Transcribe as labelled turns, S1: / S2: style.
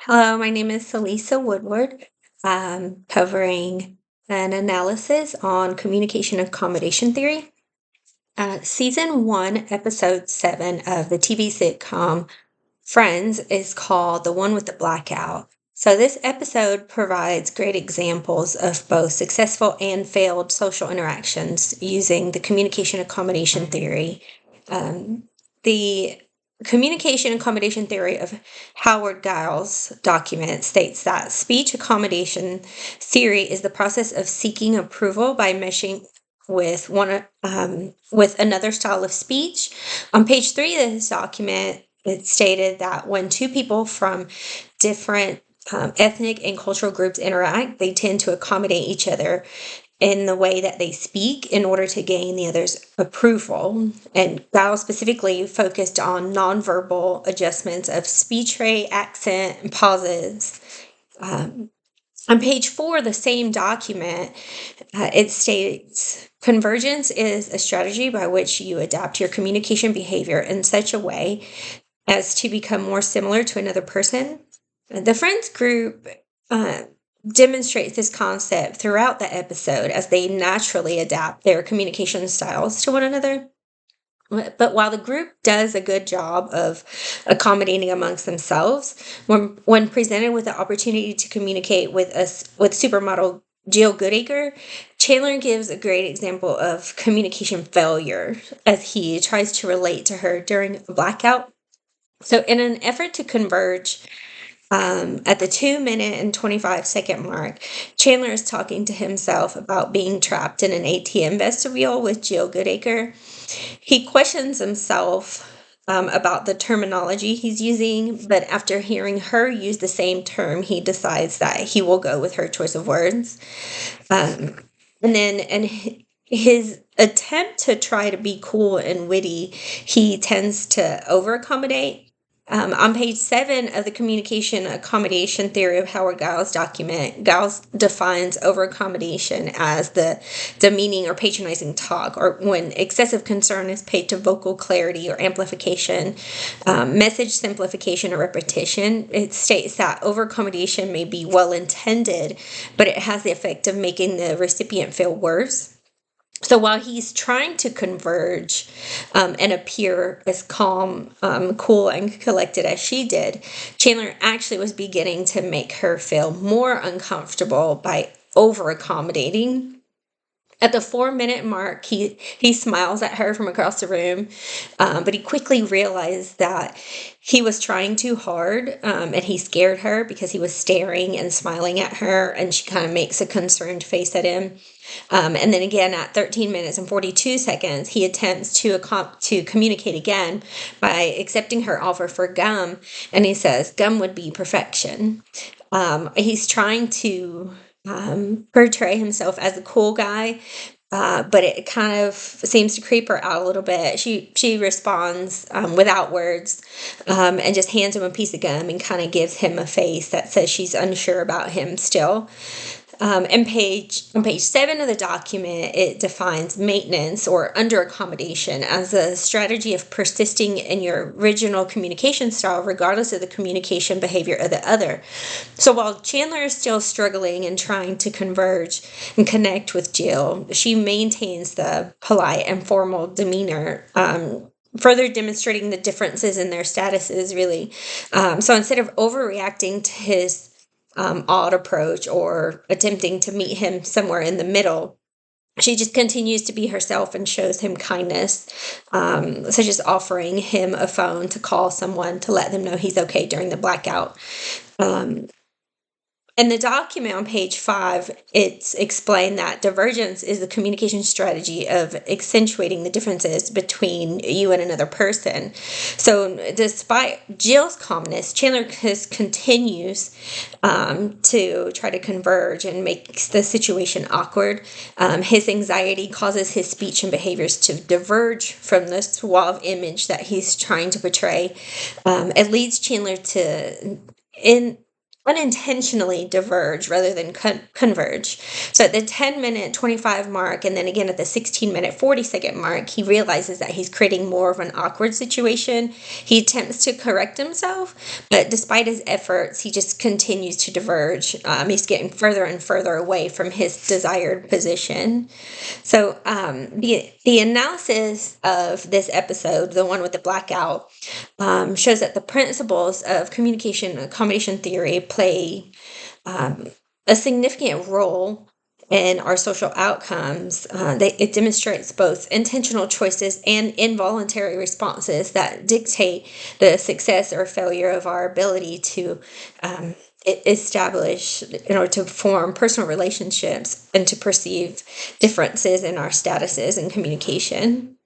S1: Hello, my name is Celisa Woodward, covering an analysis on communication accommodation theory. Season 1, Episode 7 of the TV sitcom Friends is called The One with the Blackout. So, this episode provides great examples of both successful and failed social interactions using the communication accommodation theory. Um, the communication accommodation theory of Howard Giles' document states that speech accommodation theory is the process of seeking approval by meshing with another style of speech. On page 3 of this document, it stated that when two people from different ethnic and cultural groups interact, they tend to accommodate each other in the way that they speak in order to gain the other's approval. And Giles specifically focused on nonverbal adjustments of speech rate, accent, and pauses. Um, on page 4 of the same document, it states convergence is a strategy by which you adapt your communication behavior in such a way as to become more similar to another person. The Friends group uh, demonstrates this concept throughout the episode as they naturally adapt their communication styles to one another. But while the group does a good job of accommodating amongst themselves, when presented with the opportunity to communicate with supermodel Jill Goodacre, Chandler gives a great example of communication failure as he tries to relate to her during a blackout. So, in an effort to converge, at the 2 minute and 25-second mark, Chandler is talking to himself about being trapped in an ATM vestibule with Jill Goodacre. He questions himself about the terminology he's using, but after hearing her use the same term, he decides that he will go with her choice of words. Um, and his attempt to try to be cool and witty, he tends to over accommodate. On page 7 of the communication accommodation theory of Howard Giles' document, Giles defines over accommodation as the demeaning or patronizing talk, or when excessive concern is paid to vocal clarity or amplification, message simplification or repetition. It states that over accommodation may be well intended, but it has the effect of making the recipient feel worse. So while he's trying to converge and appear as calm, cool, and collected as she did, Chandler actually was beginning to make her feel more uncomfortable by over accommodating. At the 4 minute mark, he smiles at her from across the room, but he quickly realized that he was trying too hard, and he scared her because he was staring and smiling at her, and she kind of makes a concerned face at him. And then again, at 13 minutes and 42 seconds, he attempts to communicate again by accepting her offer for gum, and he says gum would be perfection. He's trying to portray himself as a cool guy, but it kind of seems to creep her out a little bit. She responds without words, and just hands him a piece of gum and kind of gives him a face that says she's unsure about him still. And on page 7 of the document, it defines maintenance or under accommodation as a strategy of persisting in your original communication style, regardless of the communication behavior of the other. So while Chandler is still struggling and trying to converge and connect with Jill, she maintains the polite and formal demeanor. Further demonstrating the differences in their statuses, really. So instead of overreacting to his odd approach or attempting to meet him somewhere in the middle, she just continues to be herself and shows him kindness, such as offering him a phone to call someone to let them know he's okay during the blackout. Um, in the document on page 5, it's explained that divergence is the communication strategy of accentuating the differences between you and another person. So, despite Jill's calmness, Chandler continues to try to converge and makes the situation awkward. His anxiety causes his speech and behaviors to diverge from the suave image that he's trying to portray. It leads Chandler to in unintentionally diverge rather than converge. So at the 10-minute 25 mark, and then again at the 16-minute 40-second mark, he realizes that he's creating more of an awkward situation. He attempts to correct himself, but despite his efforts, he just continues to diverge. He's getting further and further away from his desired position. So the analysis of this episode, the one with the blackout, shows that the principles of communication and accommodation theory play a significant role in our social outcomes. It demonstrates both intentional choices and involuntary responses that dictate the success or failure of our ability to establish, in order to form personal relationships and to perceive differences in our statuses and communication.